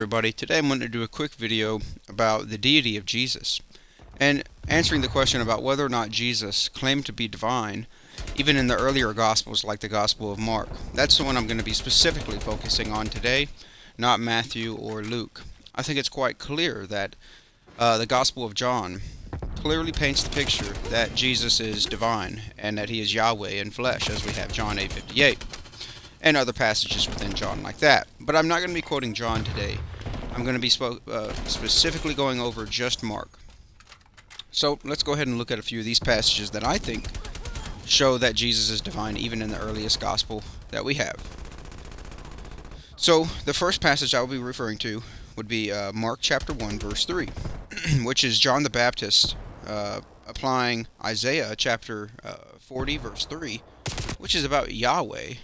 Everybody, today I'm going to do a quick video about the deity of Jesus and answering the question about whether or not Jesus claimed to be divine even in the earlier Gospels like the Gospel of Mark. That's the one I'm going to be specifically focusing on today, not Matthew or Luke. I think it's quite clear that the Gospel of John clearly paints the picture that Jesus is divine and that he is Yahweh in flesh, as we have John 8:58. And other passages within John like that. But I'm not going to be quoting John today. I'm going to be specifically going over just Mark. So let's go ahead and look at a few of these passages that I think show that Jesus is divine even in the earliest gospel that we have. So the first passage I will be referring to would be Mark chapter 1 verse 3, which is John the Baptist applying Isaiah chapter 40 verse 3, which is about Yahweh,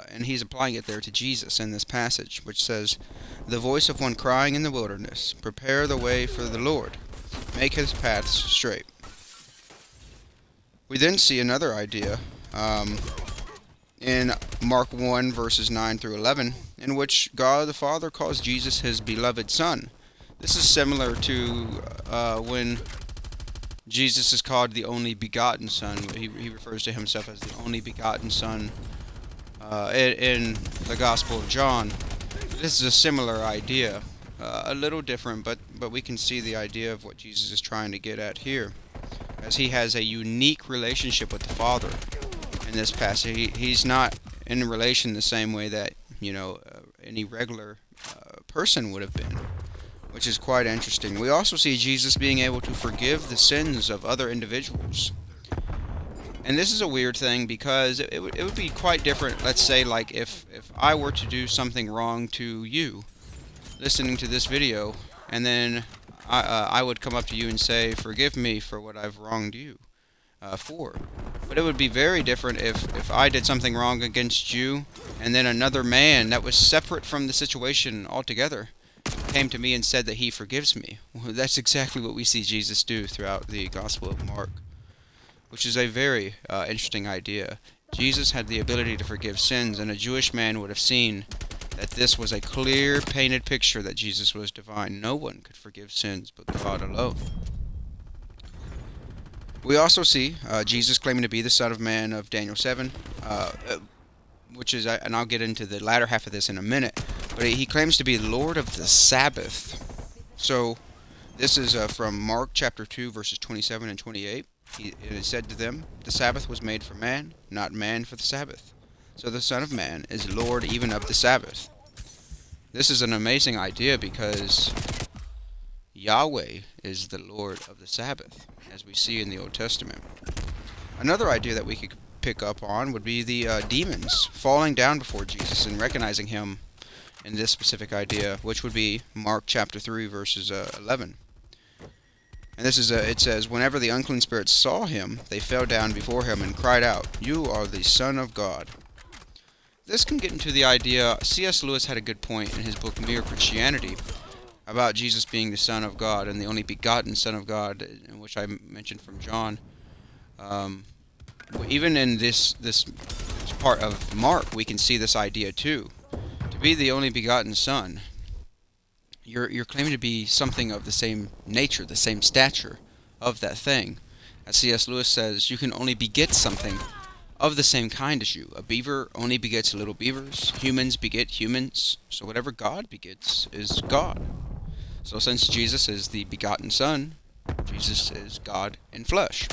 and he's applying it there to Jesus in this passage, which says, "The voice of one crying in the wilderness, prepare the way for the Lord, make his paths straight." We then see another idea in Mark 1 verses 9 through 11, in which God the Father calls Jesus his beloved Son. This is similar to when Jesus is called the only begotten Son. He refers to himself as the only begotten Son in the Gospel of John. This is a similar idea, a little different, but we can see the idea of what Jesus is trying to get at here, as he has a unique relationship with the Father in this passage. He's not in relation the same way that any regular person would have been, which is quite interesting. We also see Jesus being able to forgive the sins of other individuals. And this is a weird thing because it would be quite different, let's say, like if I were to do something wrong to you, listening to this video, and then I would come up to you and say, "Forgive me for what I've wronged you for." But it would be very different if I did something wrong against you, and then another man that was separate from the situation altogether came to me and said that he forgives me. Well, that's exactly what we see Jesus do throughout the Gospel of Mark, which is a very interesting idea. Jesus had the ability to forgive sins, and a Jewish man would have seen that this was a clear, painted picture that Jesus was divine. No one could forgive sins but God alone. We also see Jesus claiming to be the Son of Man of Daniel 7, which is, and I'll get into the latter half of this in a minute, but he claims to be Lord of the Sabbath. So this is from Mark chapter 2 verses 27 and 28. It is said to them, "The Sabbath was made for man, not man for the Sabbath. So the Son of Man is Lord even of the Sabbath." This is an amazing idea because Yahweh is the Lord of the Sabbath, as we see in the Old Testament. Another idea that we could pick up on would be the demons falling down before Jesus and recognizing him in this specific idea, which would be Mark chapter 3 verses 11. And this is it says, "Whenever the unclean spirits saw him, they fell down before him and cried out, 'You are the Son of God.'" This can get into the idea. C.S. Lewis had a good point in his book Mere Christianity about Jesus being the Son of God and the only begotten Son of God, in which I mentioned from John. Even in this part of Mark, we can see this idea too. To be the only begotten Son, you're claiming to be something of the same nature, the same stature of that thing. As C.S. Lewis says, you can only beget something of the same kind as you. A beaver only begets little beavers. Humans beget humans. So whatever God begets is God. So since Jesus is the begotten Son, Jesus is God in flesh.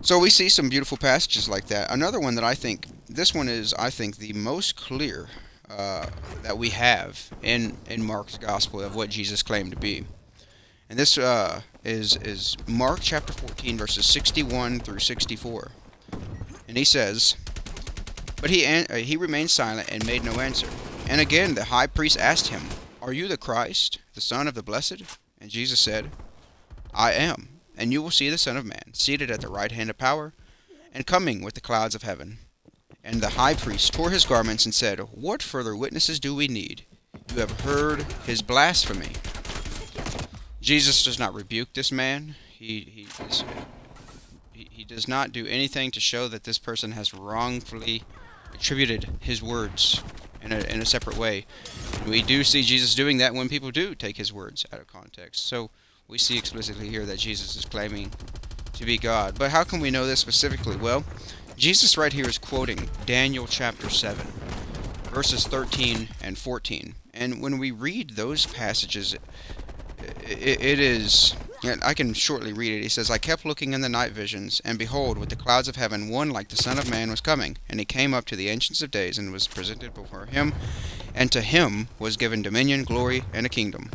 So we see some beautiful passages like that. Another one that I think the most clear that we have in Mark's Gospel of what Jesus claimed to be. And this is Mark chapter 14 verses 61 through 64. And he says, "But he remained silent and made no answer. And again the high priest asked him, 'Are you the Christ, the Son of the Blessed?' And Jesus said, 'I am. And you will see the Son of Man seated at the right hand of power, and coming with the clouds of heaven.' And the high priest tore his garments and said, 'What further witnesses do we need? You have heard his blasphemy.'" Jesus does not rebuke this man. He does not do anything to show that this person has wrongfully attributed his words in a separate way. We do see Jesus doing that when people do take his words out of context. So we see explicitly here that Jesus is claiming to be God. But how can we know this specifically? Well, Jesus right here is quoting Daniel chapter 7, verses 13 and 14. And when we read those passages, it is... I can shortly read it. He says, I kept looking in the night visions, and behold, with the clouds of heaven, one like the Son of Man was coming. And he came up to the Ancient of Days, and was presented before him. And to him was given dominion, glory, and a kingdom.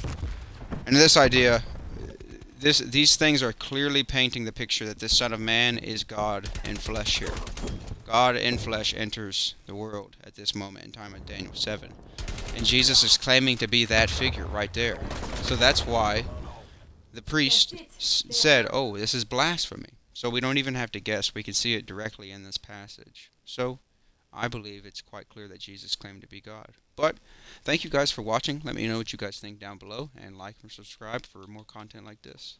And this idea, these things are clearly painting the picture that this Son of Man is God in flesh here. God in flesh enters the world at this moment in time at Daniel 7. And Jesus is claiming to be that figure right there. So that's why the priest said, oh, this is blasphemy. So we don't even have to guess. We can see it directly in this passage. So I believe it's quite clear that Jesus claimed to be God. But thank you guys for watching. Let me know what you guys think down below, and like and subscribe for more content like this.